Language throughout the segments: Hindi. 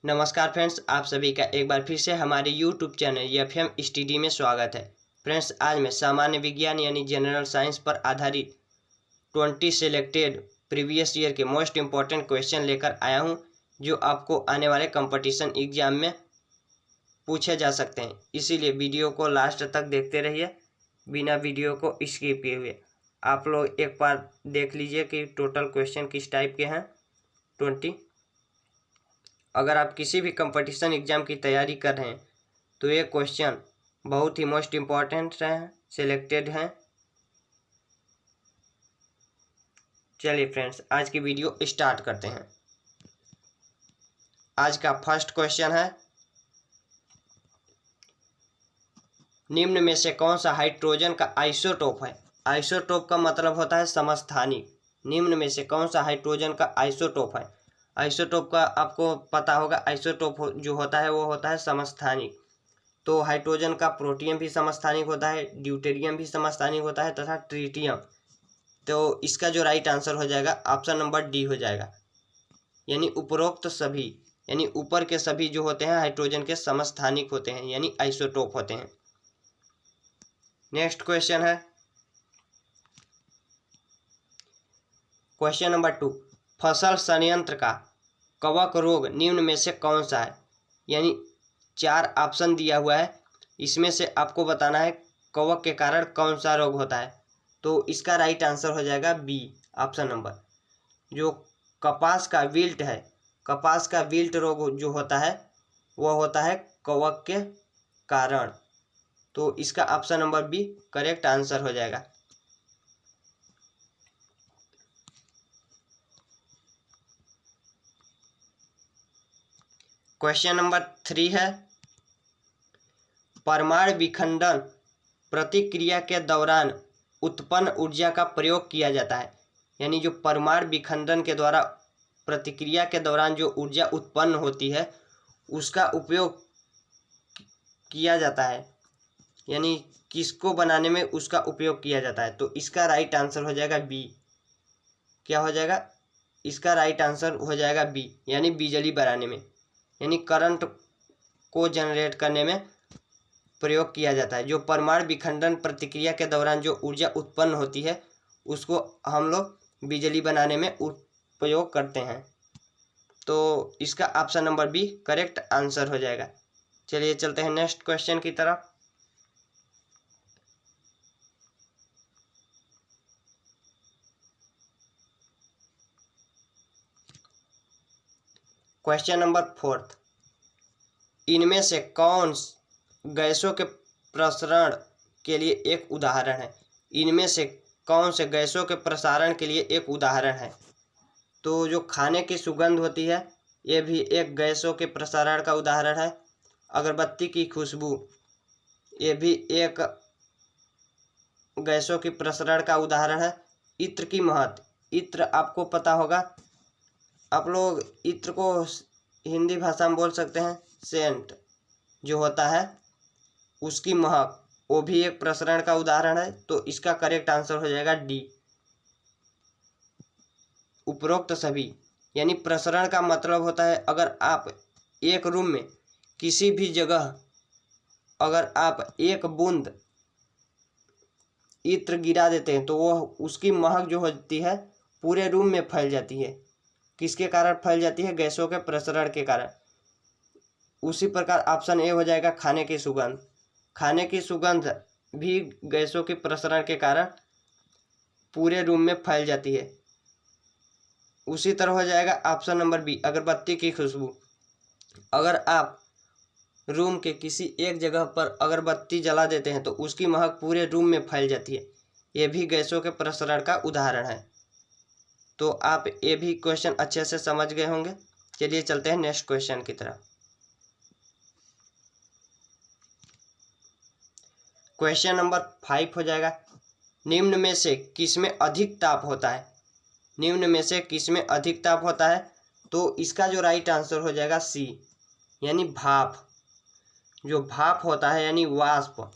नमस्कार फ्रेंड्स, आप सभी का एक बार फिर से हमारे YouTube चैनल एफएम स्टडी में स्वागत है। फ्रेंड्स, आज मैं सामान्य विज्ञान यानी जनरल साइंस पर आधारित 20 सेलेक्टेड प्रीवियस ईयर के मोस्ट इम्पॉर्टेंट क्वेश्चन लेकर आया हूं, जो आपको आने वाले कंपटीशन एग्जाम में पूछे जा सकते हैं। इसीलिए वीडियो को लास्ट तक देखते रहिए, बिना वीडियो को स्किप किए हुए। आप लोग एक बार देख लीजिए कि टोटल क्वेश्चन किस टाइप के हैं। 20। अगर आप किसी भी कंपटीशन एग्जाम की तैयारी कर रहे हैं तो ये क्वेश्चन बहुत ही मोस्ट इम्पॉर्टेंट हैं, सिलेक्टेड हैं। चलिए फ्रेंड्स, आज की वीडियो स्टार्ट करते हैं। आज का फर्स्ट क्वेश्चन है, निम्न में से कौन सा हाइड्रोजन का आइसोटोप है। आइसोटोप का मतलब होता है समस्थानिक। निम्न में से कौन सा हाइड्रोजन का आइसोटोप है। आइसोटोप का आपको पता होगा, आइसोटोप जो होता है वो होता है समस्थानिक। तो हाइड्रोजन का प्रोटियम भी समस्थानिक होता है, ड्यूटेरियम भी समस्थानिक होता है तथा ट्रिटियम। तो इसका जो राइट आंसर हो जाएगा ऑप्शन नंबर डी हो जाएगा, यानी उपरोक्त सभी, यानी ऊपर के सभी जो होते हैं हाइड्रोजन के समस्थानिक होते हैं, यानी आइसोटोप होते हैं। नेक्स्ट क्वेश्चन है क्वेश्चन नंबर 2, फसल संयंत्र का कवक रोग निम्न में से कौन सा है। यानी 4 ऑप्शन दिया हुआ है, इसमें से आपको बताना है कवक के कारण कौन सा रोग होता है। तो इसका राइट आंसर हो जाएगा बी, ऑप्शन नंबर। जो कपास का विल्ट है, कपास का विल्ट रोग जो होता है वह होता है कवक के कारण। तो इसका option number B correct answer हो जाएगा। क्वेश्चन नंबर 3 है, परमाणु विखंडन प्रतिक्रिया के दौरान उत्पन्न ऊर्जा का प्रयोग किया जाता है। यानी जो परमाणु विखंडन के द्वारा प्रतिक्रिया के दौरान जो ऊर्जा उत्पन्न होती है उसका उपयोग किया जाता है, यानी किसको बनाने में उसका उपयोग किया जाता है। तो इसका राइट आंसर हो जाएगा बी। क्या हो जाएगा, इसका राइट आंसर हो जाएगा बी, यानी बिजली बनाने में, यानी करंट को जनरेट करने में प्रयोग किया जाता है। जो परमाणु विखंडन प्रतिक्रिया के दौरान जो ऊर्जा उत्पन्न होती है उसको हम लोग बिजली बनाने में उपयोग करते हैं। तो इसका option number B correct answer हो जाएगा। चलिए चलते हैं नेक्स्ट क्वेश्चन की तरफ। क्वेश्चन नंबर 4, इनमें से कौन गैसों के प्रसरण के लिए एक उदाहरण है। इनमें से कौन से गैसों के प्रसारण के लिए एक उदाहरण है। तो जो खाने की सुगंध होती है ये भी एक गैसों के प्रसारण का उदाहरण है। अगरबत्ती की खुशबू ये भी एक गैसों के प्रसरण का उदाहरण है। इत्र की महक, इत्र आपको पता होगा, आप लोग इत्र को हिंदी भाषा में बोल सकते हैं सेंट जो होता है उसकी महक, वो भी एक प्रसरण का उदाहरण है। तो इसका करेक्ट आंसर हो जाएगा डी, उपरोक्त सभी। यानी प्रसरण का मतलब होता है अगर आप एक रूम में किसी भी जगह अगर आप एक बूंद इत्र गिरा देते हैं तो वह उसकी महक जो होती है पूरे रूम में फैल जाती है। किसके कारण फैल जाती है, गैसों के प्रसरण के कारण। उसी प्रकार ऑप्शन ए हो जाएगा खाने की सुगंध। खाने की सुगंध भी गैसों के प्रसरण के कारण पूरे रूम में फैल जाती है। उसी तरह हो जाएगा ऑप्शन नंबर बी अगरबत्ती की खुशबू। अगर आप रूम के किसी एक जगह पर अगरबत्ती जला देते हैं तो उसकी महक पूरे रूम में फैल जाती है, ये भी गैसों के प्रसरण का उदाहरण है। तो आप ये भी क्वेश्चन अच्छे से समझ गए होंगे। चलिए चलते हैं नेक्स्ट क्वेश्चन की तरफ। क्वेश्चन नंबर 5 हो जाएगा, निम्न में से किसमें अधिक ताप होता है। निम्न में से किसमें अधिक ताप होता है। तो इसका जो राइट आंसर हो जाएगा सी, यानी भाप। जो भाप होता है यानी वाष्प,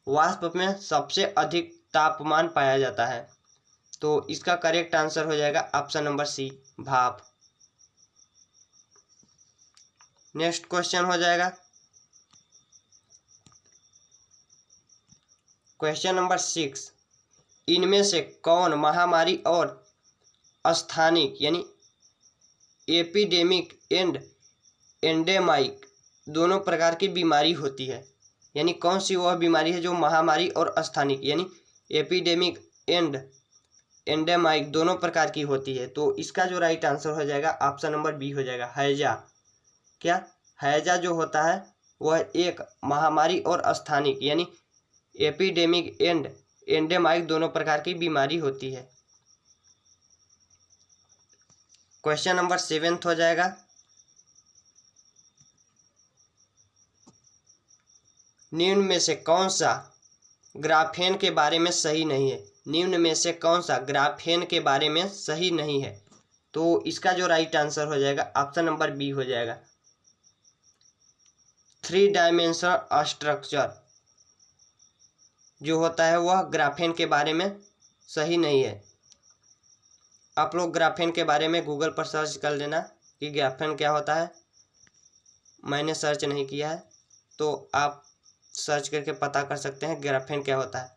वाष्प में सबसे अधिक तापमान पाया जाता है। तो इसका करेक्ट आंसर हो जाएगा ऑप्शन नंबर सी, भाप। नेक्स्ट क्वेश्चन हो जाएगा क्वेश्चन नंबर 6। इनमें से कौन महामारी और स्थानिक यानी एपिडेमिक एंड एंडेमाइक दोनों प्रकार की बीमारी होती है? यानी कौन सी वह बीमारी है जो महामारी और स्थानिक यानी एपिडेमिक एंड एंडेमाइक दोनों प्रकार की होती है? तो इसका जो राइट आंसर हो जाएगा ऑप्शन नंबर बी हो जाएगा, हैजा। क्या हैजा जो होता है वह एक महामारी और स्थानिक यानी एपिडेमिक एंड एंडेमाइक दोनों प्रकार की बीमारी होती है। क्वेश्चन नंबर 7 हो जाएगा निम्न में से कौन सा ग्राफेन के बारे में सही नहीं है? निम्न में से कौन सा ग्राफेन के बारे में सही नहीं है? तो इसका जो राइट आंसर हो जाएगा ऑप्शन नंबर बी हो जाएगा, 3 डायमेंशनल स्ट्रक्चर जो होता है वह ग्राफेन के बारे में सही नहीं है। आप लोग ग्राफेन के बारे में गूगल पर सर्च कर लेना कि ग्राफेन क्या होता है। मैंने सर्च नहीं किया है, तो आप सर्च करके पता कर सकते हैं ग्राफेन क्या होता है।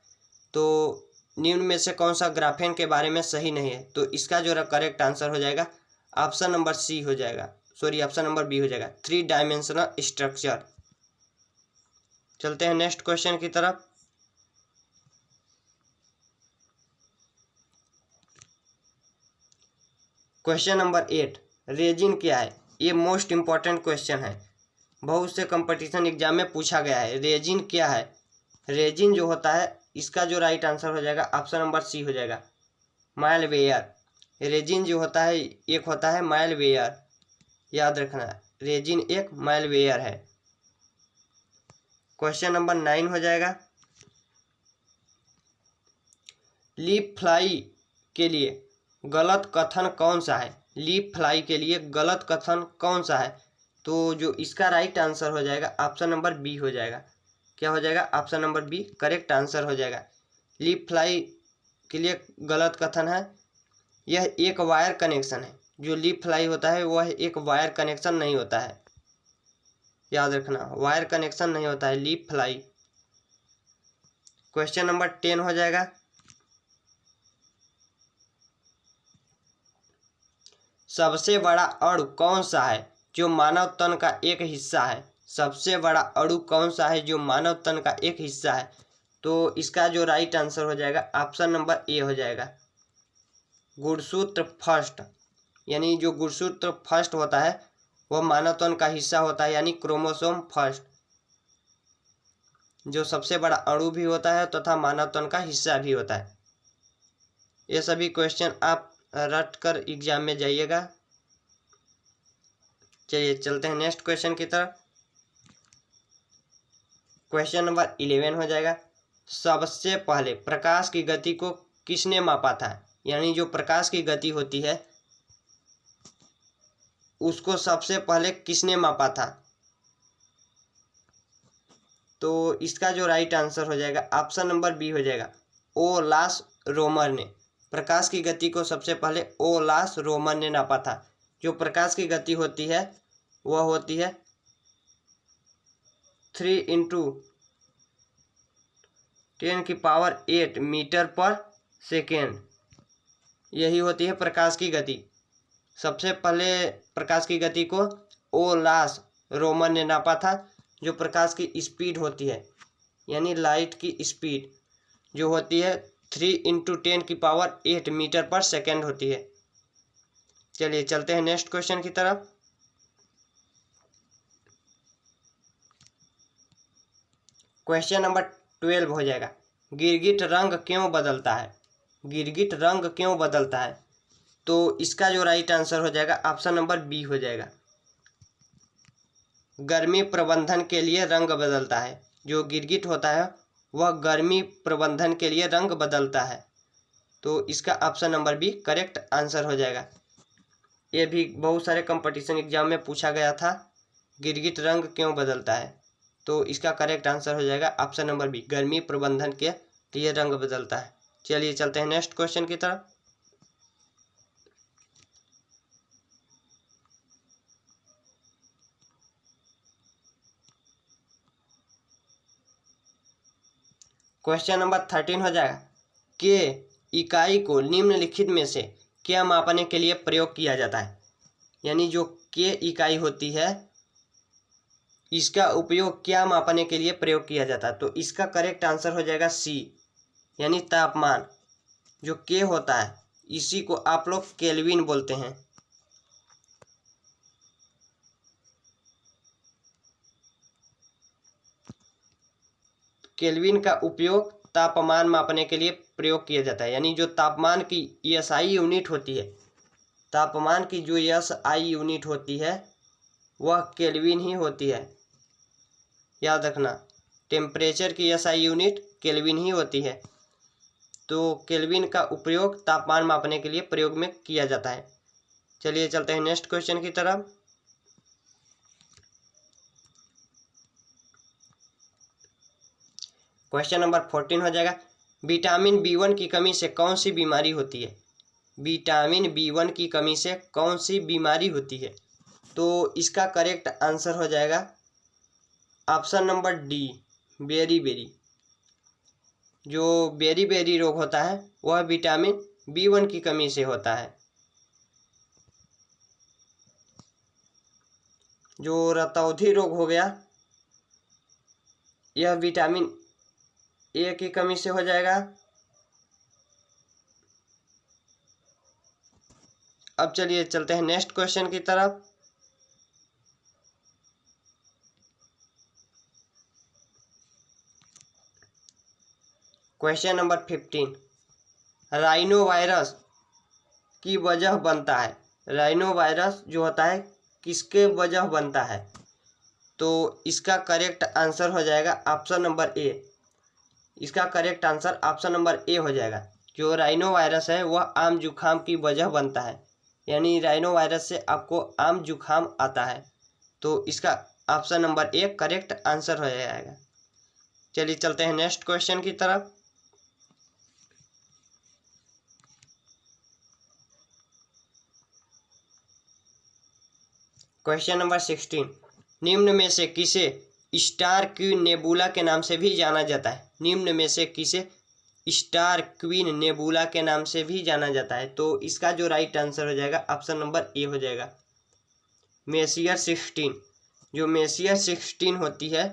तो निम्न में से कौन सा ग्राफेन के बारे में सही नहीं है? तो इसका जो करेक्ट आंसर हो जाएगा ऑप्शन नंबर सी हो जाएगा, सॉरी ऑप्शन नंबर बी हो जाएगा, 3 डायमेंशनल स्ट्रक्चर। चलते हैं नेक्स्ट क्वेश्चन की तरफ। क्वेश्चन नंबर 8, रेजिन क्या है? ये मोस्ट इंपॉर्टेंट क्वेश्चन है, बहुत से कंपटीशन एग्जाम में पूछा गया है। रेजिन क्या है? रेजिन जो होता है इसका जो राइट आंसर हो जाएगा ऑप्शन नंबर सी हो जाएगा, माइलवेयर। रेजिन जो होता है एक होता है माइलवेयर, याद रखना, रेजिन एक माइलवेयर है। क्वेश्चन नंबर 9 हो जाएगा लीफ फ्लाई के लिए गलत कथन कौन सा है? लीफ फ्लाई के लिए गलत कथन कौन सा है? तो जो इसका राइट आंसर हो जाएगा ऑप्शन नंबर बी हो जाएगा। क्या हो जाएगा? Option number B correct answer हो जाएगा। लीफ फ्लाई के लिए गलत कथन है यह एक वायर कनेक्शन है। जो लीफ फ्लाई होता है वह एक वायर कनेक्शन नहीं होता है, याद रखना, वायर कनेक्शन नहीं होता है लीफ फ्लाई। क्वेश्चन नंबर 10 हो जाएगा सबसे बड़ा अणु कौन सा है जो मानव तन का एक हिस्सा है? सबसे बड़ा अणु कौन सा है जो मानव तन का एक हिस्सा है? तो इसका जो राइट आंसर हो जाएगा ऑप्शन नंबर ए हो जाएगा, गुणसूत्र फर्स्ट। यानी जो गुणसूत्र फर्स्ट होता है वह मानव तन का हिस्सा होता है, यानी क्रोमोसोम फर्स्ट, जो सबसे बड़ा अणु भी होता है तथा मानव तन का हिस्सा भी होता है। ये सभी क्वेश्चन आप रट कर एग्जाम में जाइएगा। चलिए चलते हैं नेक्स्ट क्वेश्चन की तरफ। क्वेश्चन नंबर 11 हो जाएगा सबसे पहले प्रकाश की गति को किसने मापा था? यानी जो प्रकाश की गति होती है उसको सबसे पहले किसने मापा था? तो इसका जो राइट आंसर हो जाएगा ऑप्शन नंबर बी हो जाएगा, ओलास रोमर ने। प्रकाश की गति को सबसे पहले ओलास रोमर ने नापा था। जो प्रकाश की गति होती है वह होती है 3 × 10⁸ मीटर पर सेकेंड, यही होती है प्रकाश की गति। सबसे पहले प्रकाश की गति को ओलास रोमर ने नापा था। जो प्रकाश की स्पीड होती है यानी लाइट की स्पीड जो होती है 3 × 10⁸ मीटर पर सेकेंड होती है। चलिए चलते हैं नेक्स्ट क्वेश्चन की तरफ। क्वेश्चन नंबर 12 हो जाएगा गिरगिट रंग क्यों बदलता है? गिरगिट रंग क्यों बदलता है? तो इसका जो राइट आंसर हो जाएगा ऑप्शन नंबर बी हो जाएगा, गर्मी प्रबंधन के लिए रंग बदलता है। जो गिरगिट होता है वह गर्मी प्रबंधन के लिए रंग बदलता है। तो इसका option number B correct answer हो जाएगा। ये भी बहुत सारे कंपटीशन एग्जाम में पूछा गया था, गिरगिट रंग क्यों बदलता है? तो इसका करेक्ट आंसर हो जाएगा ऑप्शन नंबर बी, गर्मी प्रबंधन के लिए रंग बदलता है। चलिए चलते हैं नेक्स्ट क्वेश्चन की तरफ। क्वेश्चन नंबर 13 हो जाएगा, के इकाई को निम्नलिखित में से क्या मापने के लिए प्रयोग किया जाता है। यानी जो के इकाई होती है इसका उपयोग क्या मापने के लिए प्रयोग किया जाता है। तो इसका करेक्ट आंसर हो जाएगा सी, यानी तापमान। जो के होता है इसी को आप लोग केल्विन बोलते हैं। केल्विन का उपयोग तापमान मापने के लिए प्रयोग किया जाता है। यानी जो तापमान की एसआई यूनिट होती है, तापमान की जो एसआई यूनिट होती है वह केल्विन ही होती है। याद रखना, टेम्परेचर की एसआई यूनिट केल्विन ही होती है। तो केल्विन का उपयोग तापमान मापने के लिए प्रयोग में किया जाता है। चलिए चलते हैं नेक्स्ट क्वेश्चन की तरफ। क्वेश्चन नंबर 14 हो जाएगा, विटामिन B1 की कमी से कौन सी बीमारी होती है। विटामिन B1 की कमी से कौन सी बीमारी होती है। तो इसका करेक्ट आंसर हो जाएगा option number D, beriberi. जो बेरी बेरी रोग होता है वह विटामिन B1 की कमी से होता है। जो रतौंधी रोग हो गया यह विटामिन ए की कमी से हो जाएगा। अब चलिए चलते हैं नेक्स्ट क्वेश्चन की तरफ। क्वेश्चन नंबर 15, राइनो वायरस की वजह बनता है। राइनो वायरस जो होता है किसके वजह बनता है। तो इसका करेक्ट आंसर हो जाएगा ऑप्शन नंबर ए। इसका correct answer option number A हो जाएगा। जो राइनो वायरस है वह आम जुखाम की वजह बनता है। यानी राइनो वायरस से आपको आम जुखाम आता है। तो इसका option number A correct answer हो जाएगा। चलिए चलते हैं नेक्स्ट क्वेश्चन की तरफ। क्वेश्चन नंबर 16, निम्न में से किसे स्टार क्वीन नेबुला के नाम से भी जाना जाता है। निम्न में से किसे स्टार क्वीन नेबुला के नाम से भी जाना जाता है। तो इसका जो राइट आंसर हो जाएगा ऑप्शन नंबर ए हो जाएगा, मेसियर 16। जो मेसियर 16 होती है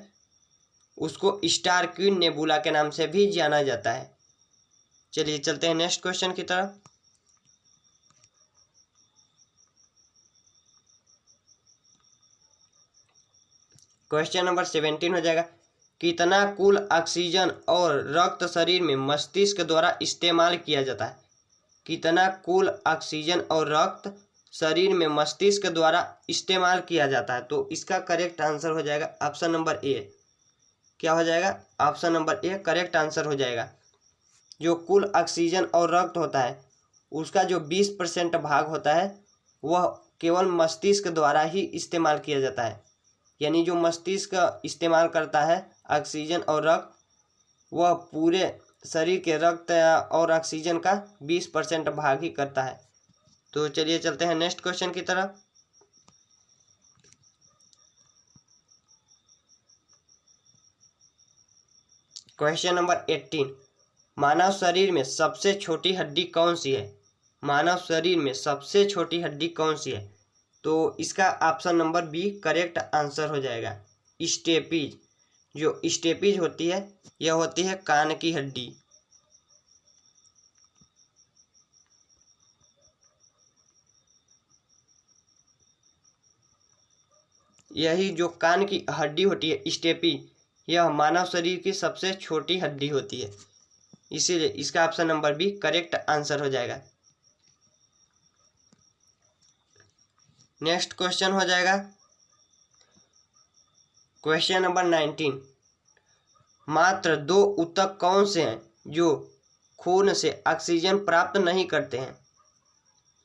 उसको स्टार क्वीन नेबुला के नाम से भी जाना जाता है। चलिए चलते हैं नेक्स्ट क्वेश्चन की तरफ। क्वेश्चन नंबर 17 हो जाएगा, कितना कुल ऑक्सीजन और रक्त शरीर में मस्तिष्क द्वारा इस्तेमाल किया जाता है। कितना कुल ऑक्सीजन और रक्त शरीर में मस्तिष्क द्वारा इस्तेमाल किया जाता है। तो इसका करेक्ट आंसर हो जाएगा ऑप्शन नंबर ए। क्या हो जाएगा, option number A correct answer हो जाएगा। जो कुल ऑक्सीजन और रक्त होता है उसका जो 20% भाग होता है वह केवल मस्तिष्क द्वारा ही इस्तेमाल किया जाता है। यानी जो मस्तिष्क इस्तेमाल करता है ऑक्सीजन और रक्त, वह पूरे शरीर के रक्त और ऑक्सीजन का 20% भाग ही करता है। तो चलिए चलते हैं नेक्स्ट क्वेश्चन की तरफ। क्वेश्चन नंबर 18, मानव शरीर में सबसे छोटी हड्डी कौन सी है। मानव शरीर में सबसे छोटी हड्डी कौन सी है। तो इसका option number B correct answer हो जाएगा, स्टेपीज। जो स्टेपीज होती है यह होती है कान की हड्डी। यही जो कान की हड्डी होती है स्टेपी, यह मानव शरीर की सबसे छोटी हड्डी होती है। इसीलिए इसका option number B correct answer हो जाएगा। नेक्स्ट क्वेश्चन हो जाएगा क्वेश्चन नंबर 19, मात्र 2 ऊतक कौन से हैं जो खून से ऑक्सीजन प्राप्त नहीं करते हैं।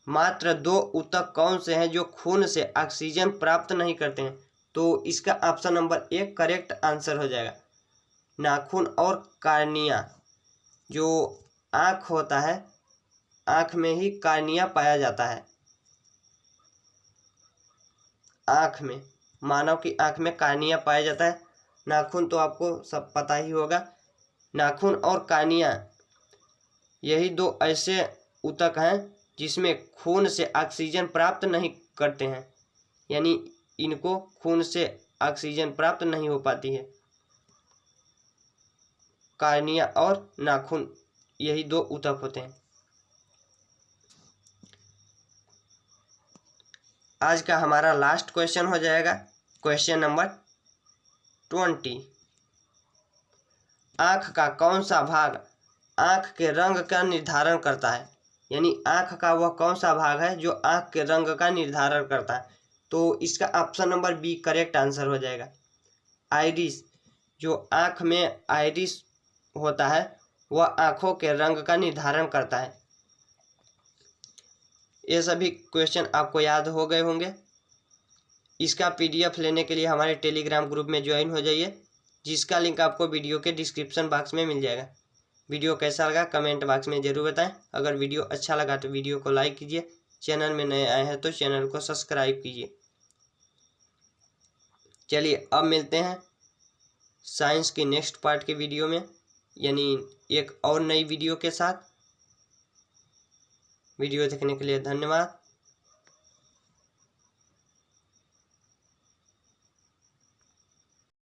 मात्र 2 ऊतक कौन से हैं जो खून से ऑक्सीजन प्राप्त नहीं करते हैं। तो इसका option number A correct answer हो जाएगा, नाखून और कार्निया। जो आँख होता है, आँख में ही कार्निया पाया जाता है। आँख में, मानव की आँख में कार्निया पाया जाता है। नाखून तो आपको सब पता ही होगा, नाखून और कार्निया यही दो ऐसे ऊतक हैं जिसमें खून से ऑक्सीजन प्राप्त नहीं करते हैं, यानी इनको खून से ऑक्सीजन प्राप्त नहीं हो पाती है। कार्निया और नाखून यही दो ऊतक होते हैं। आज का हमारा लास्ट क्वेश्चन हो जाएगा क्वेश्चन नंबर 20। आँख का कौन सा भाग आँख के रंग का निर्धारण करता है, यानी आँख का वह कौन सा भाग है जो आँख के रंग का निर्धारण करता है। तो इसका option number B correct answer हो जाएगा। आइरिस, जो आँख में आइरिस होता है वह आँखों के रंग का निर्धारण करता है। ये सभी क्वेश्चन आपको याद हो गए होंगे। इसका पीडीएफ लेने के लिए हमारे टेलीग्राम ग्रुप में ज्वाइन हो जाइए, जिसका लिंक आपको वीडियो के डिस्क्रिप्शन बॉक्स में मिल जाएगा। वीडियो कैसा लगा कमेंट बॉक्स में ज़रूर बताएं। अगर वीडियो अच्छा लगा तो वीडियो को लाइक कीजिए, चैनल में नए आए हैं तो चैनल को सब्सक्राइब कीजिए। चलिए अब मिलते हैं साइंस की नेक्स्ट पार्ट के वीडियो में, यानी एक और नई वीडियो के साथ। वीडियो देखने के लिए धन्यवाद।